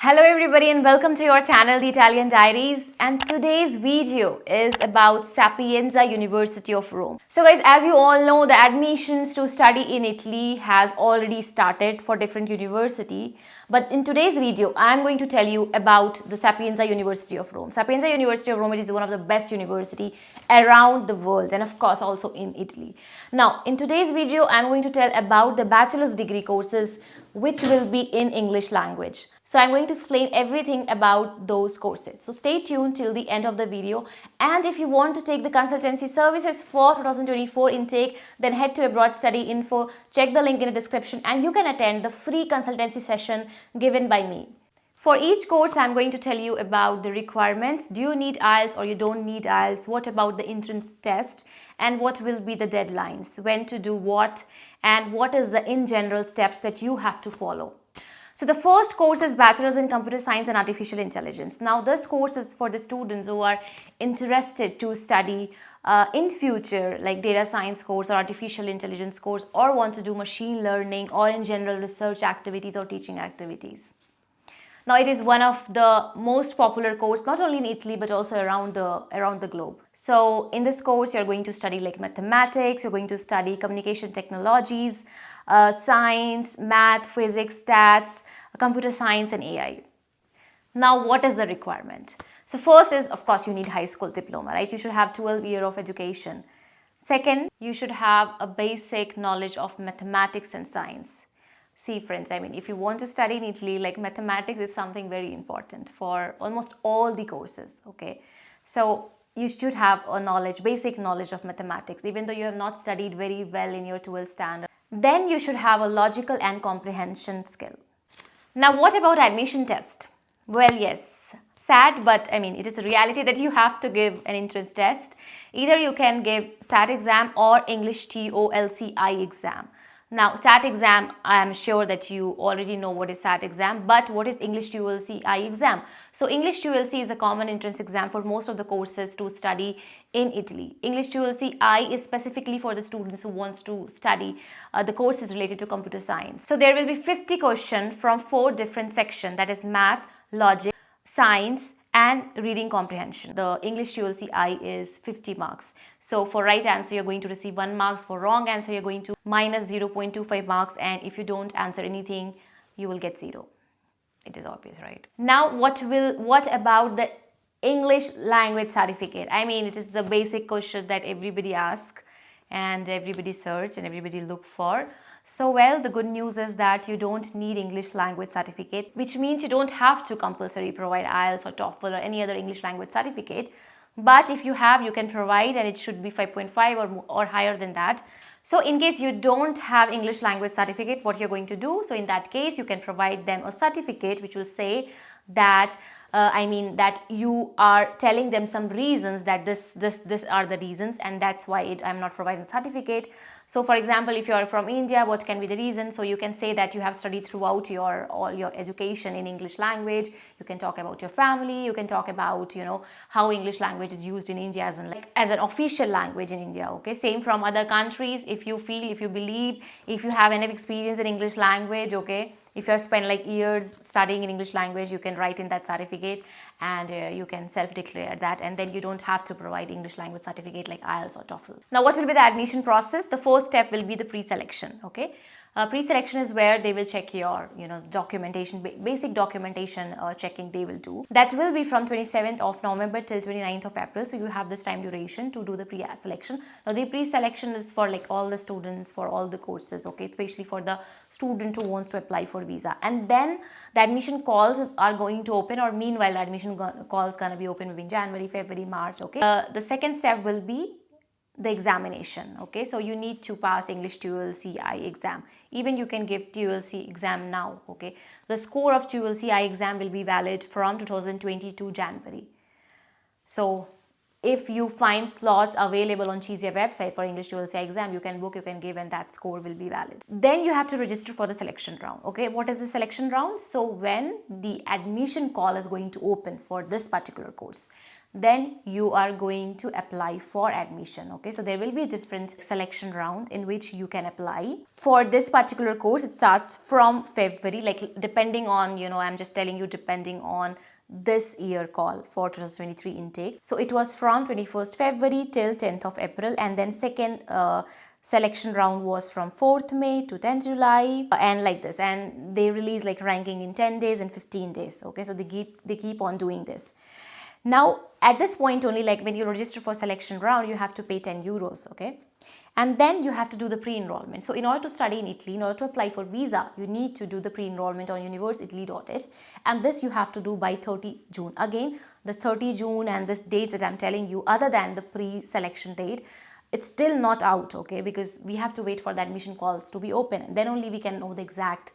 Hello everybody and welcome to your channel, The Italian Diaries, and today's video is about Sapienza University of Rome. So guys, as you all know, the admissions to study in Italy has already started for different university. But in today's video, I'm going to tell you about the Sapienza University of Rome. Sapienza University of Rome is one of the best university around the world and of course also in Italy. Now, in today's video, I'm going to tell about the bachelor's degree courses which will be in English language. So I'm going to explain everything about those courses. So stay tuned till the end of the video. And if you want to take the consultancy services for 2024 intake, then head to Abroad Study Info, check the link in the description and you can attend the free consultancy session given by me. For each course, I'm going to tell you about the requirements. Do you need IELTS or you don't need IELTS? What about the entrance test? And what will be the deadlines? When to do what? And what is the in general steps that you have to follow? So the first course is Bachelor's in Computer Science and Artificial Intelligence. Now this course is for the students who are interested to study in future like data science course or artificial intelligence course, or want to do machine learning or in general research activities or teaching activities. Now it is one of the most popular course not only in Italy but also around the globe. So in this course you're going to study like mathematics, you're going to study communication technologies, science, math, physics, stats, computer science and AI. Now what is the requirement? So first is of course you need high school diploma, right? You should have 12 years of education. Second, you should have a basic knowledge of mathematics and science. See friends, I mean if you want to study in Italy, like mathematics is something very important for almost all the courses, okay? So you should have a knowledge, basic knowledge of mathematics, even though you have not studied very well in your 12th standard. Then you should have a logical and comprehension skill. Now what about admission test? Well, yes, sad, but I mean it is a reality that you have to give an entrance test. Either you can give SAT exam or English TOLCI exam. Now, SAT exam, I am sure that you already know what is SAT exam, but what is English TOLCI exam? So, English TOLC is a common entrance exam for most of the courses to study in Italy. English TOLCI is specifically for the students who wants to study the courses related to computer science. So, there will be 50 questions from 4 different sections, that is math, logic, science and reading comprehension. The English TOLCI is 50 marks. So for right answer, you're going to receive 1 marks. For wrong answer, you're going to minus 0.25 marks. And if you don't answer anything, you will get 0. It is obvious, right? Now, what about the English language certificate? I mean, it is the basic question that everybody asks and everybody search and everybody look for. So well, the good news is that you don't need English language certificate, which means you don't have to compulsory provide IELTS or TOEFL or any other English language certificate. But if you have, you can provide, and it should be 5.5 or higher than that. So in case you don't have English language certificate, what you're going to do? So in that case, you can provide them a certificate which will say that that you are telling them some reasons that this are the reasons, and that's why I'm not providing certificate. So for example, if you are from India, what can be the reason? So you can say that you have studied throughout all your education in English language. You can talk about your family. You can talk about, how English language is used in India as an official language in India. Okay, same from other countries. If you feel, if you believe, if you have enough experience in English language, okay, if you have spent like years studying in English language, you can write in that certificate and you can self-declare that, and then you don't have to provide English language certificate like IELTS or TOEFL. Now, what will be the admission process? The first step will be the pre-selection, okay? Pre-selection is where they will check your, documentation, basic documentation checking they will do. That will be from 27th of November till 29th of April. So you have this time duration to do the pre-selection. Now the pre-selection is for like all the students for all the courses, okay, especially for the student who wants to apply for visa. And then the admission calls are going to open, or meanwhile the admission calls gonna be open between January, February, March, okay. The second step will be the examination, okay. So you need to pass English TOLCI exam. Even you can give TOLC exam now, okay. The score of TOLCI exam will be valid from 2022 January. So if you find slots available on CHISIA website for English TOLCI exam, you can book, you can give, and that score will be valid. Then you have to register for the selection round, okay. What is the selection round? So when the admission call is going to open for this particular course, then you are going to apply for admission. Okay, so there will be a different selection round in which you can apply for this particular course. It starts from February, like depending on, I'm just telling you, depending on this year call for 2023 intake. So it was from 21st February till 10th of April, and then second selection round was from 4th May to 10th July, and like this, and they release like ranking in 10 days and 15 days. Okay, so they keep on doing this. Now at this point only, like when you register for selection round, you have to pay 10 euros. Okay, and then you have to do the pre-enrollment. So in order to study in Italy, in order to apply for visa, you need to do the pre-enrollment on universitaly.it, and this you have to do by 30 June. Again, this 30 June and this dates that I'm telling you, other than the pre-selection date, it's still not out. Okay, because we have to wait for the admission calls to be open, and then only we can know the exact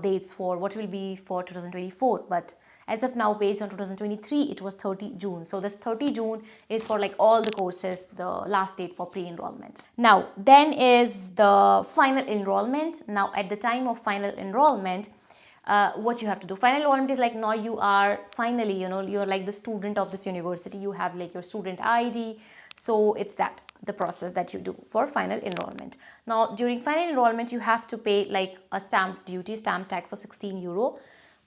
dates for what will be for 2024. But as of now, based on 2023, it was 30 June. So this 30 June is for like all the courses, the last date for pre-enrollment. Now, then is the final enrollment. Now, at the time of final enrollment, what you have to do, final enrollment is like, now you are finally, you're like the student of this university. You have like your student ID. So it's that, the process that you do for final enrollment. Now, during final enrollment, you have to pay like a stamp tax of 16 euro.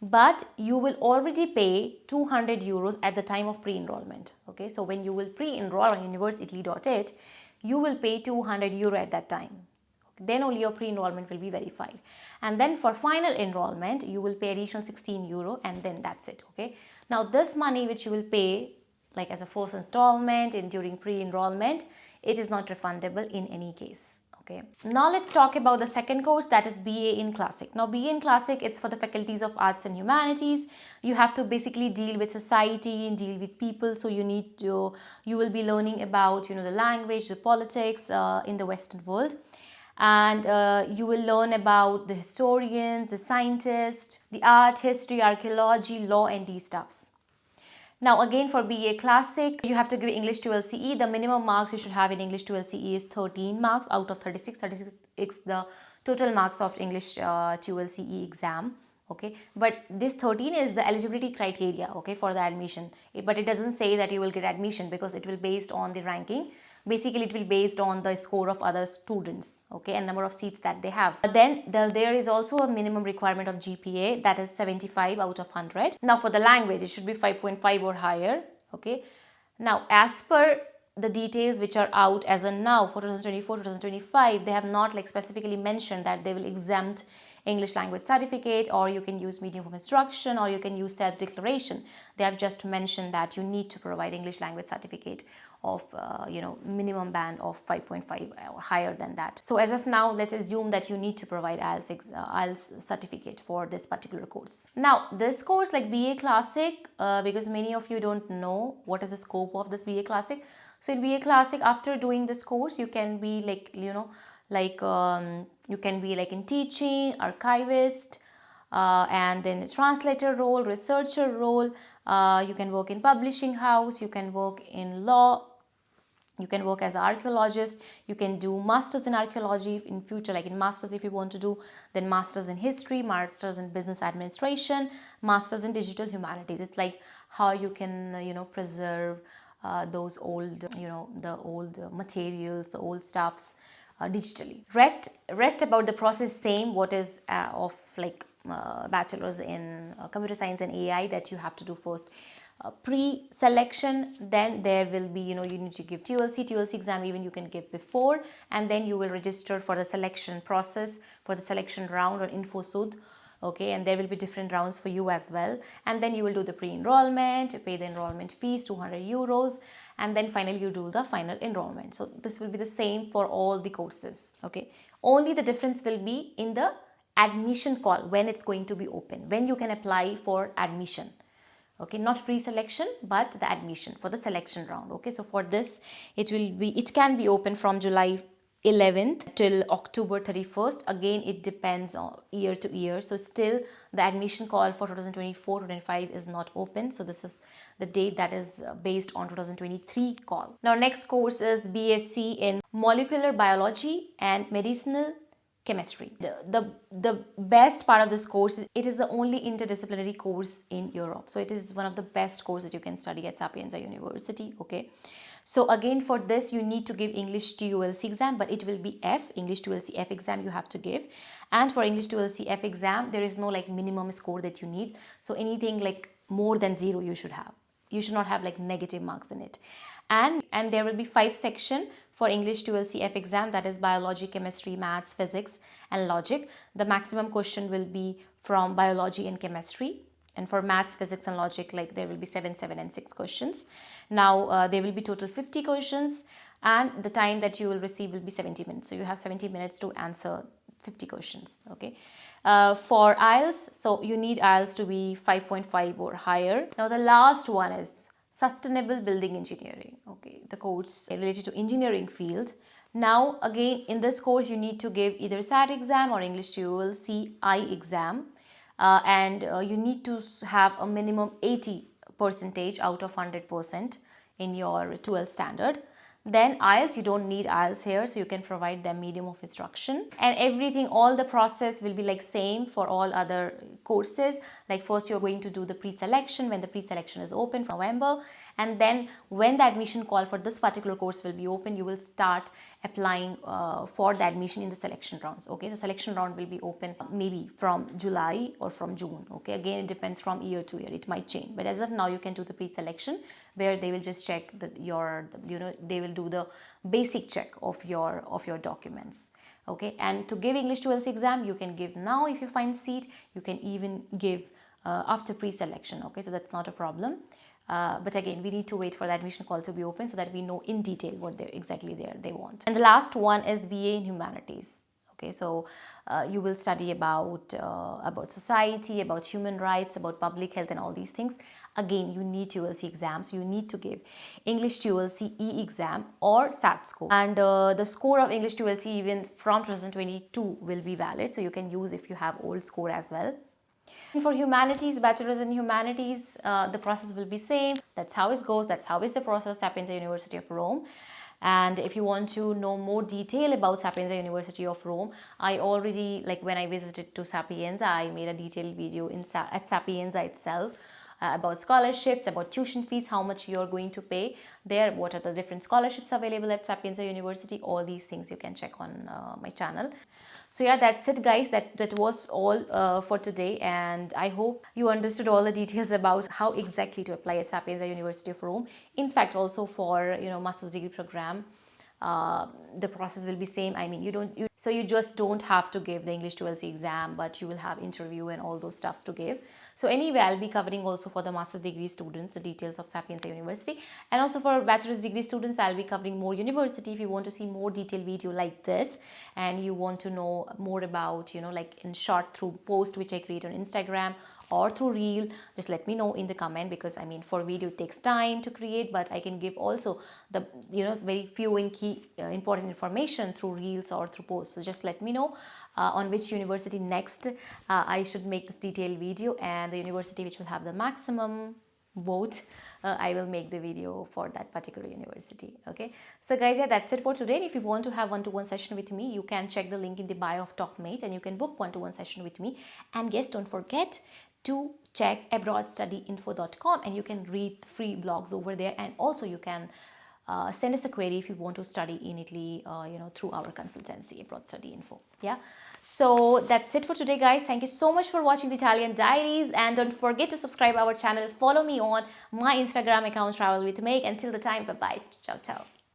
But you will already pay 200 euros at the time of pre-enrollment. Okay, so when you will pre-enroll on universitaly.it, you will pay 200 euro at that time. Then only your pre-enrollment will be verified. And then for final enrollment, you will pay additional 16 euro, and then that's it. Okay, now this money which you will pay like as a first installment in during pre-enrollment, it is not refundable in any case. Okay. Now let's talk about the second course, that is BA in Classic. Now BA in Classic, it's for the faculties of Arts and Humanities. You have to basically deal with society and deal with people. So you will be learning about, the language, the politics in the Western world. And you will learn about the historians, the scientists, the art, history, archaeology, law, and these stuffs. Now again, for BA Classic, you have to give English 12CE. The minimum marks you should have in English 12CE is 13 marks out of 36. 36 is the total marks of English 12CE exam. Okay, but this 13 is the eligibility criteria, okay, for the admission. But it doesn't say that you will get admission, because it will based on the ranking. Basically, it will based on the score of other students, okay, and number of seats that they have. But then there is also a minimum requirement of GPA, that is 75 out of 100. Now for the language, it should be 5.5 or higher. Okay, now as per the details which are out as of now for 2024-2025, they have not like specifically mentioned that they will exempt English language certificate, or you can use medium of instruction, or you can use self-declaration. They have just mentioned that you need to provide English language certificate of minimum band of 5.5 or higher than that. So as of now, let's assume that you need to provide IELTS certificate for this particular course. Now this course, like BA Classic, because many of you don't know what is the scope of this BA Classic. So in BA Classic, after doing this course, you can be like, you can be like in teaching, archivist, and then translator role, researcher role. You can work in publishing house, you can work in law, you can work as an archaeologist, you can do masters in archaeology in future, like in masters if you want to do, then masters in history, masters in business administration, masters in digital humanities. It's like how you can preserve those old, the old materials, the old stuffs digitally. Rest about the process same what is of like bachelors in computer science and AI, that you have to do first pre-selection. Then there will be, you need to give TLC exam, even you can give before, and then you will register for the selection process, for the selection round or InfoSud. Okay, and there will be different rounds for you as well. And then you will do the pre-enrollment, pay the enrollment fees, 200 euros, and then finally you do the final enrollment. So this will be the same for all the courses. Okay, only the difference will be in the admission call, when it's going to be open, when you can apply for admission. Okay, not pre-selection but the admission for the selection round. Okay, so for this it can be open from July 11th till October 31st. Again, it depends on year to year. So still the admission call for 2024-25 is not open. So this is the date that is based on 2023 call. Now next course is BSc in molecular biology and medicinal chemistry. The best part of this course is it is the only interdisciplinary course in Europe. So it is one of the best courses that you can study at Sapienza University. Okay. So again, for this you need to give English TOLC exam, but it will be F, English TOLC F exam you have to give. And for English TOLC F exam, there is no like minimum score that you need. So anything like more than 0 you should have. You should not have like negative marks in it. And there will be 5 sections for English TOLC F exam, that is biology, chemistry, maths, physics and logic. The maximum question will be from biology and chemistry. And for maths, physics and logic, like there will be 7 and 6 questions. Now there will be total 50 questions and the time that you will receive will be 70 minutes. So you have 70 minutes to answer 50 questions. Okay. For IELTS, so you need IELTS to be 5.5 or higher. Now the last one is sustainable building engineering. Okay, the course related to engineering field. Now again, in this course you need to give either SAT exam or English TOLC I exam. And you need to have a minimum 80% out of 100% in your 12 standard. Then IELTS, you don't need IELTS here, so you can provide them medium of instruction. And everything, all the process will be like same for all other courses. Like first you're going to do the pre-selection when the pre-selection is open for November. And then when the admission call for this particular course will be open, you will start applying for the admission in the selection rounds. Okay, the selection round will be open maybe from July or from June. Okay, again it depends from year to year, it might change. But as of now you can do the pre-selection where they will just check they will do the basic check of your documents. Okay, and to give English TOLC exam you can give now if you find seat. You can even give after pre-selection. Okay, so that's not a problem. But again, we need to wait for the admission call to be open so that we know in detail what they want. And the last one is BA in humanities. Okay, so you will study about society, about human rights, about public health and all these things. Again, you need TOLC exams. You need to give English TOLC E exam or SAT score. And the score of English TOLC even from 2022 will be valid. So you can use if you have old score as well. And for humanities, bachelors in humanities, the process will be same. That's how it goes. That's how is the process of Sapienza University of Rome. And if you want to know more detail about Sapienza University of Rome, I already, like when I visited to Sapienza, I made a detailed video at Sapienza itself about scholarships, about tuition fees, how much you're going to pay there, what are the different scholarships available at Sapienza University. All these things you can check on my channel. So yeah, that's it guys, that was all for today, and I hope you understood all the details about how exactly to apply at Sapienza University of Rome. In fact, also for master's degree program, the process will be same. I mean, you just don't have to give the English TOLC exam, but you will have interview and all those stuffs to give. So anyway, I'll be covering also for the master's degree students the details of Sapienza University, and also for bachelor's degree students I'll be covering more university. If you want to see more detailed video like this and you want to know more about like in short through post which I create on Instagram or through reel, just let me know in the comment, because I mean for video it takes time to create, but I can give also the very few and key important information through reels or through posts. So just let me know on which university next I should make this detailed video, and the university which will have the maximum vote, I will make the video for that particular university. Okay, so guys, yeah, that's it for today. And if you want to have one-to-one session with me, you can check the link in the bio of TalkMate and you can book one-to-one session with me. And yes, don't forget to check abroadstudyinfo.com and you can read free blogs over there, and also you can send us a query if you want to study in Italy through our consultancy, Abroad Study Info. Yeah, so that's it for today guys. Thank you so much for watching the Italian Diaries, and don't forget to subscribe our channel. Follow me on my Instagram account, Travel with Meg. Until the time, bye bye, ciao ciao.